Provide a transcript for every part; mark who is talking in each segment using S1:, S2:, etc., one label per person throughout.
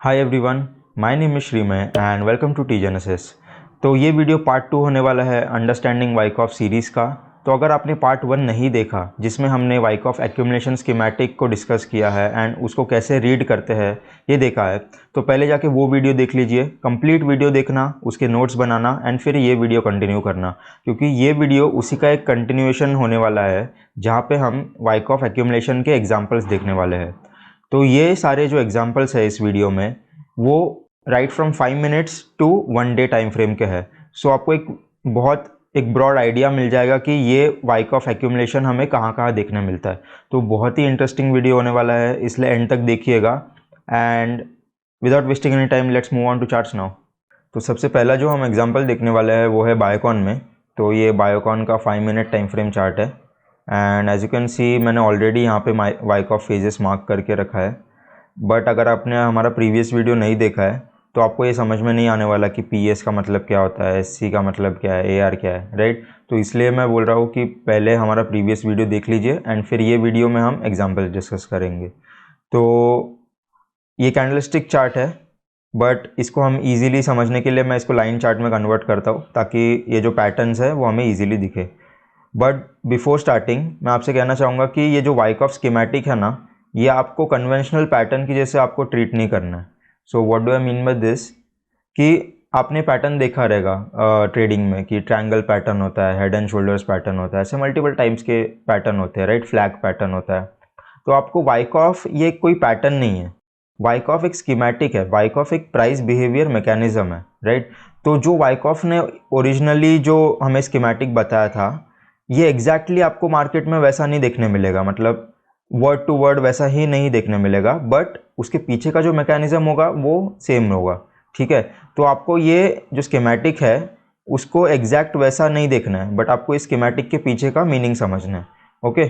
S1: Hi everyone, my name is Shreemay and welcome to TGenesis. तो ये video part 2 होने वाला है अंडरस्टैंडिंग वाइकॉफ सीरीज़ का। तो अगर आपने पार्ट 1 नहीं देखा जिसमें हमने वाइकॉफ एक्यूमुलेशन स्कीमेटिक को डिस्कस किया है एंड उसको कैसे रीड करते हैं ये देखा है, तो पहले जाके वो वीडियो देख लीजिए। कंप्लीट वीडियो देखना, उसके नोट्स बनाना एंड फिर ये वीडियो कंटिन्यू करना, क्योंकि ये वीडियो उसी का एक कंटिन्यूएशन होने वाला है जहाँ पे हम वाइकॉफ एक्यूमुलेशन के एग्जाम्पल्स देखने वाले हैं। तो ये सारे जो एग्जाम्पल्स है इस वीडियो में वो right from 5 minutes to 1 day time frame के हैं। सो आपको एक ब्रॉड आइडिया मिल जाएगा कि ये वाइकॉफ एक्यूमुलेशन हमें कहाँ कहाँ देखने मिलता है। तो बहुत ही इंटरेस्टिंग वीडियो होने वाला है, इसलिए एंड तक देखिएगा। And without wasting any time let's move on to charts now. तो सबसे पहला जो हम एग्जाम्पल देखने वाले हैं वो है बायोकॉन में। तो ये बायोकॉन का 5 मिनट टाइम फ्रेम चार्ट है and as you can see मैंने ऑलरेडी यहाँ पे वाइकॉफ फेजेस मार्क करके रखा है। बट अगर आपने हमारा प्रीवियस वीडियो नहीं देखा है तो आपको ये समझ में नहीं आने वाला कि पीएस का मतलब क्या होता है, एससी का मतलब क्या है, एआर क्या है, राइट। तो इसलिए मैं बोल रहा हूँ कि पहले हमारा प्रीवियस वीडियो देख लीजिए एंड फिर ये वीडियो में हम एग्जाम्पल डिस्कस करेंगे। तो ये कैंडलस्टिक चार्ट है, बट इसको हम इजीली समझने के लिए मैं इसको लाइन चार्ट में कन्वर्ट करता हूँ ताकि ये जो पैटर्न्स है वो हमें इजीली दिखे। बट बिफोर स्टार्टिंग मैं आपसे कहना चाहूँगा कि ये जो वाइकॉफ स्कीमेटिक है ना, ये आपको कन्वेंशनल पैटर्न की जैसे आपको ट्रीट नहीं करना है। So what do I mean by this, कि आपने पैटर्न देखा रहेगा ट्रेडिंग में कि ट्रायंगल पैटर्न होता है, हेड एंड शोल्डर्स पैटर्न होता है, ऐसे मल्टीपल टाइप्स के पैटर्न होते हैं, राइट। फ्लैग पैटर्न होता है। तो आपको वाइकॉफ ये कोई पैटर्न नहीं है, वाइकॉफ एक स्कीमेटिक है, वाइकॉफ एक प्राइस बिहेवियर मैकेनिज्म है, राइट। तो जो वाइकॉफ ने ओरिजिनली जो हमें स्कीमेटिक बताया था ये एग्जैक्टली आपको मार्केट में वैसा नहीं देखने मिलेगा, मतलब वर्ड टू वर्ड वैसा ही नहीं देखने मिलेगा, बट उसके पीछे का जो मैकेनिज्म होगा वो सेम होगा, ठीक है। तो आपको ये जो स्कीमेटिक है उसको एग्जैक्ट वैसा नहीं देखना है, बट आपको इस स्कीमेटिक के पीछे का मीनिंग समझना है। Okay,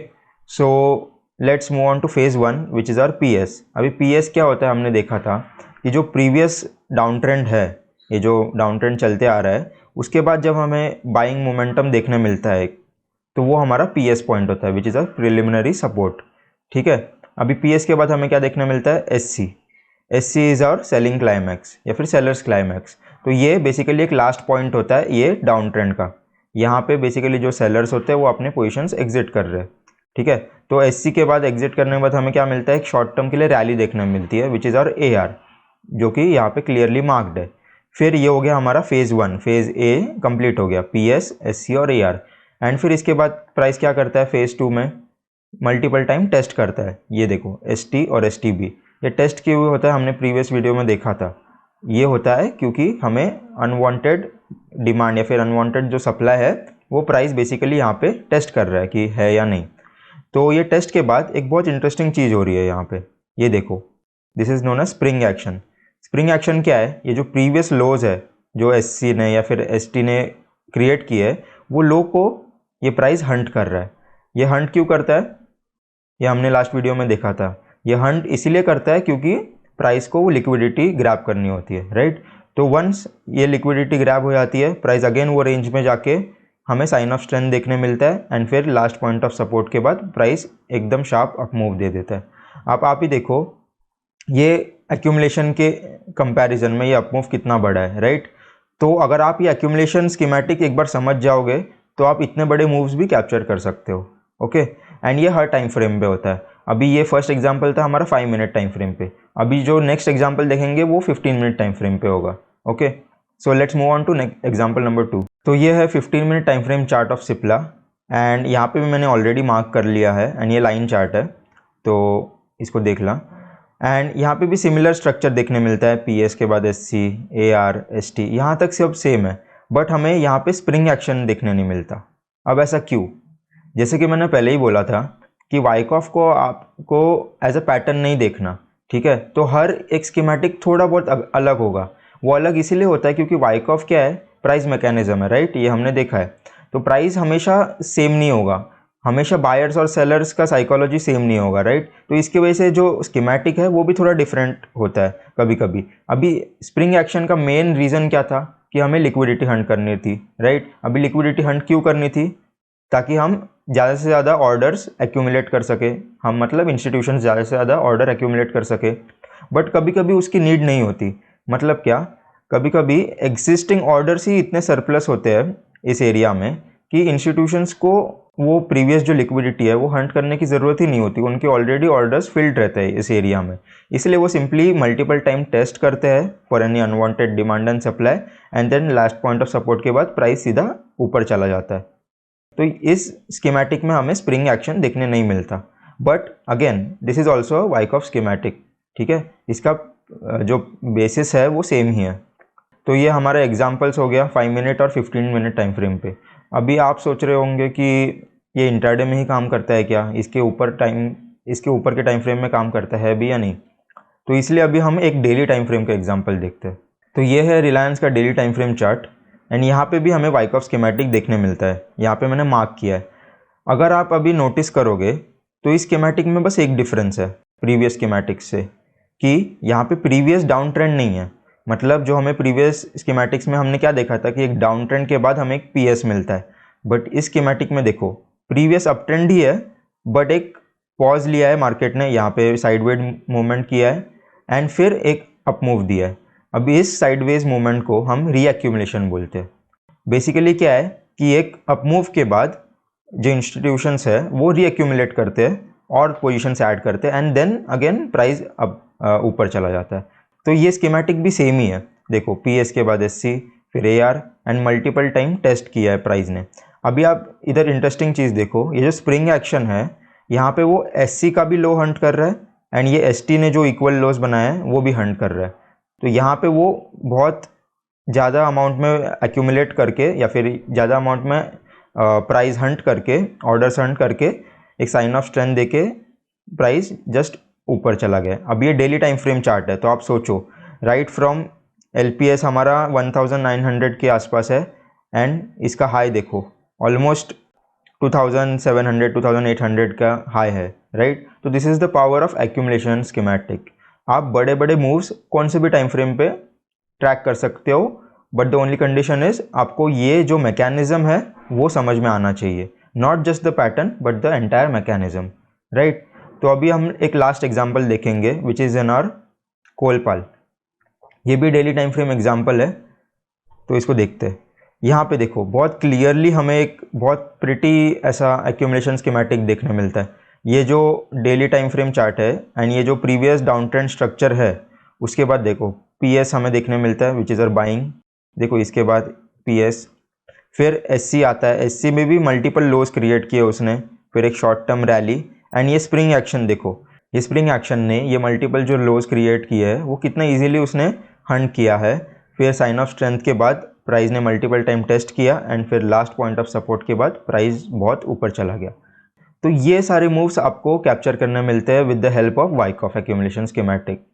S1: so let's move on to phase 1 which is our PS. अभी पीएस क्या होता है, हमने देखा था कि जो प्रीवियस डाउन ट्रेंड है, ये जो डाउन ट्रेंड चलते आ रहा है उसके बाद जब हमें बाइंग मोमेंटम देखने मिलता है तो वो हमारा पीएस पॉइंट होता है which is a preliminary support, ठीक है। अभी पीएस के बाद हमें क्या देखने मिलता है, SC. SC is our selling climax या फिर सेलर्स क्लाइमैक्स। तो ये बेसिकली एक लास्ट पॉइंट होता है ये डाउन ट्रेंड का। यहाँ पे बेसिकली जो सेलर्स होते हैं वो अपने पोजिशंस एग्जिट कर रहे हैं, ठीक है। तो एससी के बाद एग्जिट करने के बाद हमें क्या मिलता है, एक शॉर्ट टर्म के लिए रैली देखने मिलती है विच इज़ आवर एआर, जो कि यहाँ पे क्लियरली मार्क्ड है। फिर ये हो गया हमारा फेज़ 1, फेज़ ए कंप्लीट हो गया, पीएस, एससी और एआर। एंड फिर इसके बाद प्राइस क्या करता है, फेज़ 2 में मल्टीपल टाइम टेस्ट करता है। ये देखो एसटी और एसटीबी, ये टेस्ट किए हुए होता है, हमने प्रीवियस वीडियो में देखा था। ये होता है क्योंकि हमें अनवांटेड डिमांड या फिर अनवांटेड जो सप्लाई है वो प्राइस बेसिकली यहाँ पे टेस्ट कर रहा है कि है या नहीं। तो ये टेस्ट के बाद एक बहुत इंटरेस्टिंग चीज़ हो रही है यहाँ पे, ये देखो, this is known as spring action. Spring action क्या है, ये जो प्रीवियस लोज है जो एससी ने या फिर एसटी ने क्रिएट किए है वो लो को ये प्राइस हंट कर रहा है। ये हंट क्यों करता है, ये हमने लास्ट वीडियो में देखा था। ये हंट इसीलिए करता है क्योंकि प्राइस को लिक्विडिटी ग्रैब करनी होती है, राइट। तो वंस ये लिक्विडिटी ग्रैब हो जाती है, प्राइस अगेन वो रेंज में जाके हमें साइन ऑफ स्ट्रेंथ देखने मिलता है एंड फिर लास्ट पॉइंट ऑफ सपोर्ट के बाद प्राइस एकदम शार्प अप मूव दे देता है। अब आप ही देखो ये एक्यूमुलेशन के कंपैरिजन में ये अप मूव कितना बड़ा है, राइट। तो अगर आप ये एक्यूमुलेशन स्कीमेटिक एक बार समझ जाओगे तो आप इतने बड़े मूव्स भी कैप्चर कर सकते हो, ओके। एंड ये हर टाइम फ्रेम पे होता है। अभी ये फर्स्ट एग्जांपल था हमारा 5 मिनट टाइम फ्रेम पे, अभी जो नेक्स्ट एग्जांपल देखेंगे वो 15 मिनट टाइम फ्रेम पे होगा, okay. So let's move on two example number 2। तो ये है 15 minute time frame chart of Cipla and यहाँ पे भी मैंने ऑलरेडी मार्क कर लिया है एंड ये लाइन चार्ट है, तो इसको देख ला। एंड यहाँ पे भी सिमिलर स्ट्रक्चर देखने मिलता है, पीएस के बाद एससी, एआर, एसटी, यहाँ तक सब सेम है, बट हमें यहाँ पे स्प्रिंग एक्शन देखने नहीं मिलता। अब ऐसा क्यों, जैसे कि मैंने पहले ही बोला था कि वाइकॉफ को आपको एज अ पैटर्न नहीं देखना, ठीक है। तो हर एक स्कीमेटिक थोड़ा बहुत अलग होगा। वो अलग इसीलिए होता है क्योंकि वाइकॉफ क्या है, प्राइस मैकेनिज्म है, राइट, ये हमने देखा है। तो प्राइस हमेशा सेम नहीं होगा, हमेशा बायर्स और सेलर्स का साइकोलॉजी सेम नहीं होगा, राइट। तो इसकी वजह से जो स्कीमेटिक है वो भी थोड़ा डिफरेंट होता है कभी कभी। अभी स्प्रिंग एक्शन का मेन रीज़न क्या था कि हमें लिक्विडिटी हंट करनी थी, राइट। अभी लिक्विडिटी हंट क्यों करनी थी, ताकि हम ज़्यादा से ज़्यादा ऑर्डर्स एक्यूमुलेट कर सके, हम मतलब इंस्टीट्यूशन ज़्यादा से ज़्यादा ऑर्डर एक्यूमुलेट कर सके। बट कभी कभी उसकी नीड नहीं होती। मतलब क्या, कभी कभी एग्जिस्टिंग ऑर्डर्स ही इतने सरप्लस होते हैं इस एरिया में कि इंस्टीट्यूशंस को वो प्रीवियस जो लिक्विडिटी है वो हंट करने की ज़रूरत ही नहीं होती, उनके ऑलरेडी ऑर्डर्स फिल्ड रहते हैं इस एरिया में। इसलिए वो सिंपली मल्टीपल टाइम टेस्ट करते हैं for any unwanted demand and supply, and then last point of support के बाद प्राइस सीधा ऊपर चला जाता है। तो इस स्कीमेटिक में हमें स्प्रिंग एक्शन देखने नहीं मिलता, but again this is also Wyckoff schematic, ठीक है, इसका जो बेसिस है वो सेम ही है। तो ये हमारा एग्जाम्पल्स हो गया 5 मिनट और 15 मिनट टाइम फ्रेम पे। अभी आप सोच रहे होंगे कि ये इंट्राडे में ही काम करता है क्या, इसके ऊपर के टाइम फ्रेम में काम करता है भी या नहीं। तो इसलिए अभी हम एक डेली टाइम फ्रेम का एग्जांपल देखते हैं। तो ये है रिलायंस का daily time frame chart, and यहाँ पे भी हमें वाइकॉफ स्कीमेटिक देखने मिलता है। यहाँ पे मैंने मार्क किया है। अगर आप अभी नोटिस करोगे तो इस स्कीमेटिक में बस एक डिफरेंस है प्रीवियस स्कीमेटिक से, कि यहाँ पे प्रीवियस डाउन ट्रेंड नहीं है। मतलब जो हमें प्रीवियस स्कीमेटिक्स में हमने क्या देखा था कि एक डाउन ट्रेंड के बाद हमें एक पीएस मिलता है, बट इस स्कीमेटिक में देखो प्रीवियस अप ट्रेंड ही है, बट एक पॉज लिया है मार्केट ने, यहाँ पे साइडवेज मूवमेंट किया है एंड फिर एक अप मूव दिया है। अब इस साइडवेज मूवमेंट को हम रीअक्यूमुलेशन बोलते हैं। बेसिकली क्या है कि एक अप मूव के बाद जो इंस्टीट्यूशंस है वो रीअक्यूमुलेट करते हैं और पोजीशंस ऐड करते हैं, एंड देन अगेन प्राइस अब ऊपर चला जाता है। तो ये स्कीमेटिक भी सेम ही है। देखो पीएस के बाद एससी, फिर AR and multiple time test किया है प्राइस ने। अभी आप इधर इंटरेस्टिंग चीज़ देखो, ये जो स्प्रिंग एक्शन है यहाँ पे वो एससी का भी लो हंट कर रहा है, एंड ये एसटी ने जो इक्वल लोस बनाया है वो भी हंट कर रहा है। तो यहाँ पे वो बहुत ज़्यादा अमाउंट में एक्यूमुलेट करके या फिर ज़्यादा अमाउंट में प्राइस हंट करके, ऑर्डर्स हंट करके एक साइन ऑफ स्ट्रेंथ देके प्राइस जस्ट ऊपर चला गया। अब ये डेली टाइम फ्रेम चार्ट है, तो आप सोचो राइट फ्रॉम एलपीएस हमारा 1900 के आसपास है, एंड इसका हाई देखो ऑलमोस्ट 2700 2800 का हाई है, राइट। तो this is the power of accumulation schematic. आप बड़े बड़े मूव्स कौन से भी टाइम फ्रेम पे ट्रैक कर सकते हो, but the only condition is आपको ये जो मैकेनिज्म है वो समझ में आना चाहिए, not just the pattern but the entire mechanism, right. तो अभी हम एक लास्ट एग्जांपल देखेंगे विच इज़ इन आवर कोलपाल। ये भी डेली टाइम फ्रेम एग्जांपल है, तो इसको देखते हैं। यहाँ पे देखो बहुत क्लियरली हमें एक बहुत प्रिटी ऐसा एक्यूमुलेशन स्कीमेटिक देखने मिलता है। ये जो डेली टाइम फ्रेम चार्ट है एंड ये जो प्रीवियस डाउन ट्रेंड स्ट्रक्चर है, उसके बाद देखो पीएस हमें देखने मिलता है विच इज़ आर बाइंग। देखो इसके बाद पीएस, फिर एससी आता है, एससी में भी मल्टीपल लोस क्रिएट किए उसने, फिर एक शॉर्ट टर्म रैली, एंड ये स्प्रिंग एक्शन देखो, ये स्प्रिंग एक्शन ने ये मल्टीपल जो लोस क्रिएट किए है वो कितना इजीली उसने हंट किया है। फिर साइन ऑफ स्ट्रेंथ के बाद प्राइस ने मल्टीपल टाइम टेस्ट किया, एंड फिर लास्ट पॉइंट ऑफ सपोर्ट के बाद प्राइस बहुत ऊपर चला गया। तो ये सारे मूव्स आपको कैप्चर करने मिलते हैं with the help of Wyckoff accumulation schematic.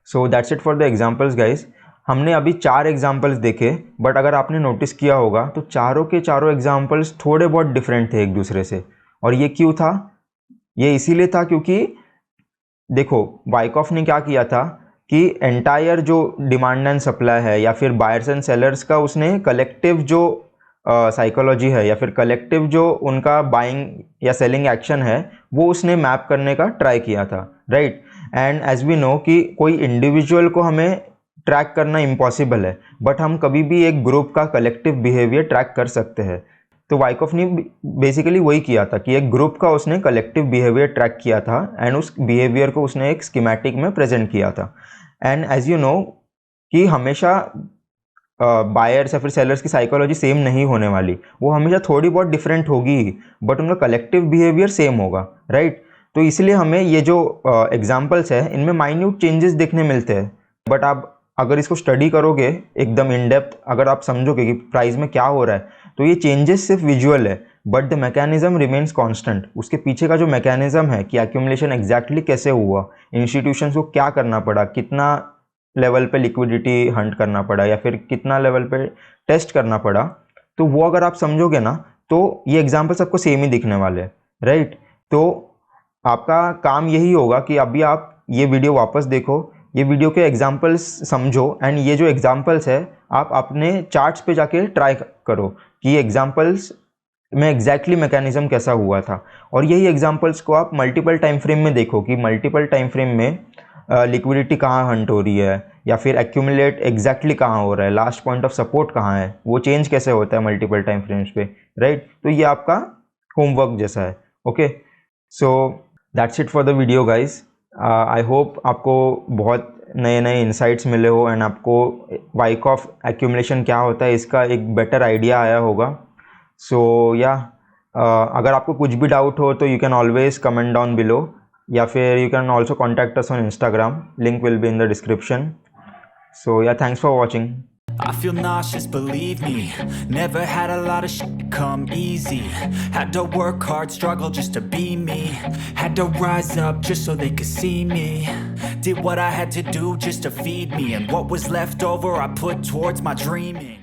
S1: So that's it for the examples guys. हमने अभी 4 एग्जांपल्स देखे, बट अगर आपने नोटिस किया होगा तो चारों के चारों एग्जांपल्स थोड़े बहुत डिफरेंट थे एक दूसरे से। और ये क्यों था? ये इसीलिए था क्योंकि देखो वाइकॉफ ने क्या किया था कि एंटायर जो डिमांड एंड सप्लाई है या फिर बायर्स एंड सेलर्स का उसने कलेक्टिव जो साइकोलॉजी है या फिर कलेक्टिव जो उनका बाइंग या सेलिंग एक्शन है वो उसने मैप करने का ट्राई किया था, right. And as we know कि कोई इंडिविजुअल को हमें ट्रैक करना इम्पॉसिबल है, बट हम कभी भी एक ग्रुप का कलेक्टिव बिहेवियर ट्रैक कर सकते हैं। तो वाइकॉफ ने बेसिकली वही किया था कि एक ग्रुप का उसने कलेक्टिव बिहेवियर ट्रैक किया था एंड उस बिहेवियर को उसने एक स्कीमेटिक में प्रेजेंट किया था। एंड एज यू नो कि हमेशा बायर्स या फिर सेलर्स की साइकोलॉजी सेम नहीं होने वाली, वो हमेशा थोड़ी बहुत डिफरेंट होगी ही, बट उनका कलेक्टिव बिहेवियर सेम होगा, राइट। तो इसलिए हमें ये जो एग्जाम्पल्स है इनमें माइन्यूट चेंजेस देखने मिलते हैं, बट आप अगर इसको स्टडी करोगे एकदम इन डेप्थ, अगर आप समझोगे कि प्राइस में क्या हो रहा है, तो ये चेंजेस सिर्फ विजुअल है but the mechanism remains constant. उसके पीछे का जो मैकेनिज्म है कि एक्यूमुलेशन एग्जैक्टली कैसे हुआ, इंस्टीट्यूशंस को क्या करना पड़ा, कितना लेवल पे लिक्विडिटी हंट करना पड़ा या फिर कितना लेवल पे टेस्ट करना पड़ा, तो वो अगर आप समझोगे ना तो ये एग्जाम्पल्स आपको सेम ही दिखने वाले हैं, राइट। तो आपका काम यही होगा कि अभी आप ये वीडियो वापस देखो, ये वीडियो के एग्जाम्पल्स समझो, एंड ये जो एग्जाम्पल्स है आप अपने चार्ट्स पे जाके ट्राई करो कि ये एग्जाम्पल्स में एग्जैक्टली मैकेनिज्म कैसा हुआ था। और यही एग्जाम्पल्स को आप मल्टीपल टाइम फ्रेम में देखो कि मल्टीपल टाइम फ्रेम में लिक्विडिटी कहाँ हंट हो रही है, या फिर एक्यूमुलेट एग्जैक्टली कहाँ हो रहा है, लास्ट पॉइंट ऑफ सपोर्ट कहाँ है, वो चेंज कैसे होता है मल्टीपल टाइम फ्रेम्स पे, राइट। तो ये आपका होमवर्क जैसा है। Okay, so that's it for the video guys. I hope आपको बहुत नए नए इंसाइट्स मिले हो एंड आपको वाइकॉफ एक्यूमुलेशन क्या होता है इसका एक बेटर आइडिया आया होगा। सो या अगर आपको कुछ भी डाउट हो तो you can always comment down below, या फिर you can also contact us on Instagram. Link will be in the description. So yeah, thanks for watching.
S2: I feel nauseous, believe me. Never had a lot of shit come easy. Had to work hard, struggle just to be me. Had to rise up just so they could see me. Did what I had to do just to feed me, and what was left over I put towards my dreaming.